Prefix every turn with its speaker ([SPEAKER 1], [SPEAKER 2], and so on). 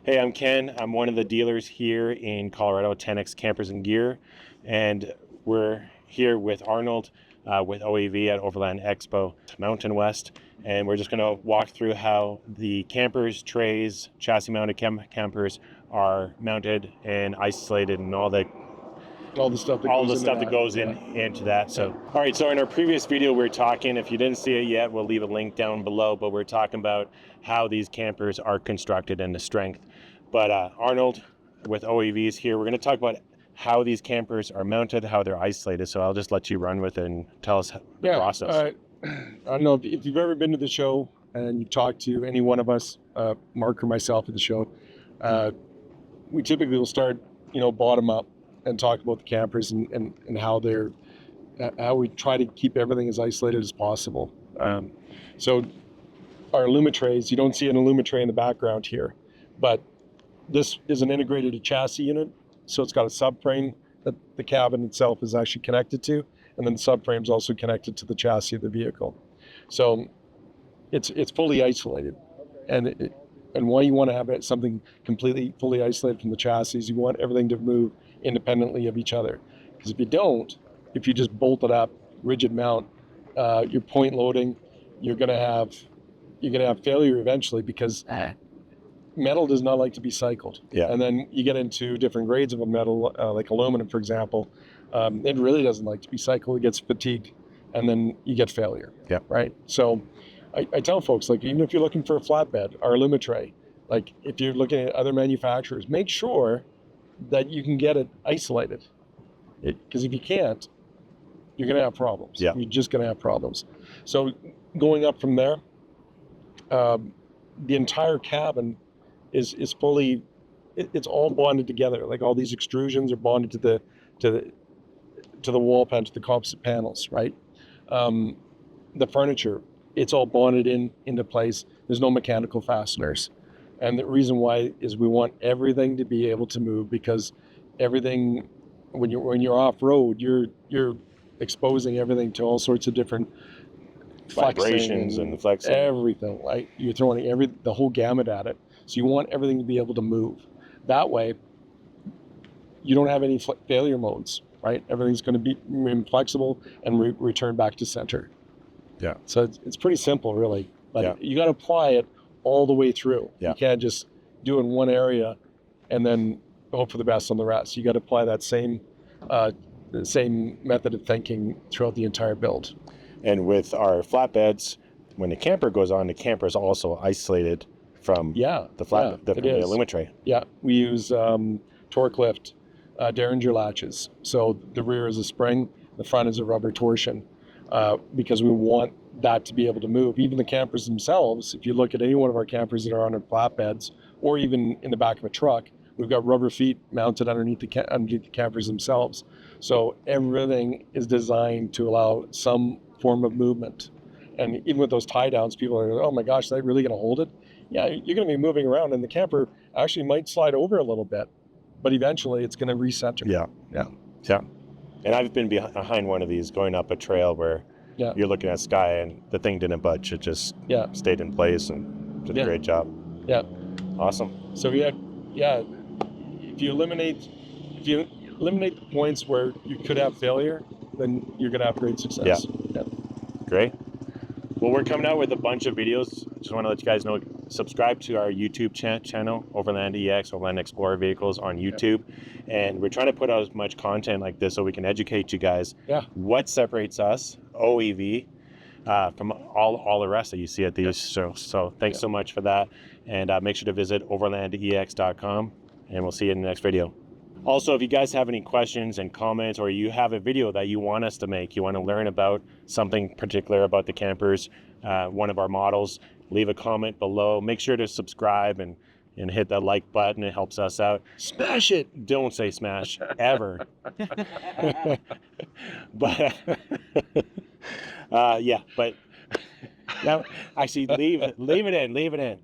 [SPEAKER 1] Hey, I'm Ken. I'm one of the dealers here in Colorado, 10X Campers and Gear, and we're here with Arnold with OEV at Overland Expo Mountain West, and we're just going to walk through how the campers, trays, chassis-mounted campers are mounted and isolated, and all the
[SPEAKER 2] stuff that goes
[SPEAKER 1] into that. So, all right. So in our previous video, we were talking. If you didn't see it yet, we'll leave a link down below. But we're talking about how these campers are constructed and the strength. But Arnold with OEVs here, we're going to talk about how these campers are mounted, how they're isolated. So I'll just let you run with it and tell us the process.
[SPEAKER 2] I don't know if you've ever been to the show and you've talked to any one of us, Mark or myself at the show. We typically will start, bottom up and talk about the campers and how how we try to keep everything as isolated as possible. So our Illumitrays, you don't see an Illumitray in the background here, but this is an integrated chassis unit. So it's got a subframe that the cabin itself is actually connected to, and then the subframe is also connected to the chassis of the vehicle. So it's fully isolated, and why you want to have something completely fully isolated from the chassis, you want everything to move independently of each other. Because if you don't, if you just bolt it up, rigid mount, you're point loading, you're gonna have failure eventually, because metal does not like to be cycled.
[SPEAKER 1] Yeah.
[SPEAKER 2] And then you get into different grades of a metal, like aluminum, for example. It really doesn't like to be cycled. It gets fatigued, and then you get failure.
[SPEAKER 1] Yeah.
[SPEAKER 2] Right. So I tell folks, like, even if you're looking for a flatbed or Illumitray, like if you're looking at other manufacturers, make sure that you can get it isolated. Because if you can't, you're going to have problems.
[SPEAKER 1] Yeah.
[SPEAKER 2] You're just going to have problems. So going up from there, the entire cabin is fully, it's all bonded together. Like all these extrusions are bonded to the wall pan, to the composite panels, right? The furniture, it's all bonded into place. There's no mechanical fasteners. And the reason why is we want everything to be able to move, because everything, when you're off road, you're exposing everything to all sorts of different
[SPEAKER 1] vibrations and flexing,
[SPEAKER 2] everything, right? You're throwing the whole gamut at it. So you want everything to be able to move. That way, you don't have any failure modes, right? Everything's going to be flexible and return back to center.
[SPEAKER 1] Yeah.
[SPEAKER 2] So it's pretty simple, really. But
[SPEAKER 1] yeah,
[SPEAKER 2] you got to apply it all the way through.
[SPEAKER 1] Yeah.
[SPEAKER 2] You can't just do it in one area and then hope for the best on the rest. You got to apply that same method of thinking throughout the entire build.
[SPEAKER 1] And with our flatbeds, when the camper goes on, the camper is also isolated from the Illumitray.
[SPEAKER 2] Yeah, we use torque lift Derringer latches. So the rear is a spring, the front is a rubber torsion, because we want that to be able to move. Even the campers themselves, if you look at any one of our campers that are on our flatbeds, or even in the back of a truck, we've got rubber feet mounted underneath the campers themselves. So everything is designed to allow some form of movement. And even with those tie downs, people are, oh my gosh, is that really going to hold it? Yeah, you're going to be moving around, and the camper actually might slide over a little bit, but eventually it's going to recenter.
[SPEAKER 1] Yeah. And I've been behind one of these going up a trail where you're looking at sky and the thing didn't budge. It just stayed in place and did a great job.
[SPEAKER 2] Yeah.
[SPEAKER 1] Awesome.
[SPEAKER 2] So if you eliminate the points where you could have failure, then you're going to have great success.
[SPEAKER 1] Yeah. Great. Well, we're coming out with a bunch of videos. Just want to let you guys know, subscribe to our YouTube channel, Overland EX, Overland Explorer Vehicles on YouTube. And we're trying to put out as much content like this so we can educate you guys. What separates us, OEV, from all the rest that you see at these shows. So thanks so much for that. And make sure to visit overlandex.com, and we'll see you in the next video. Also, if you guys have any questions and comments, or you have a video that you want us to make, you want to learn about something particular about the campers, one of our models, leave a comment below. Make sure to subscribe and hit that like button. It helps us out.
[SPEAKER 2] Smash it.
[SPEAKER 1] Don't say smash, ever. But, but now, actually, leave it in.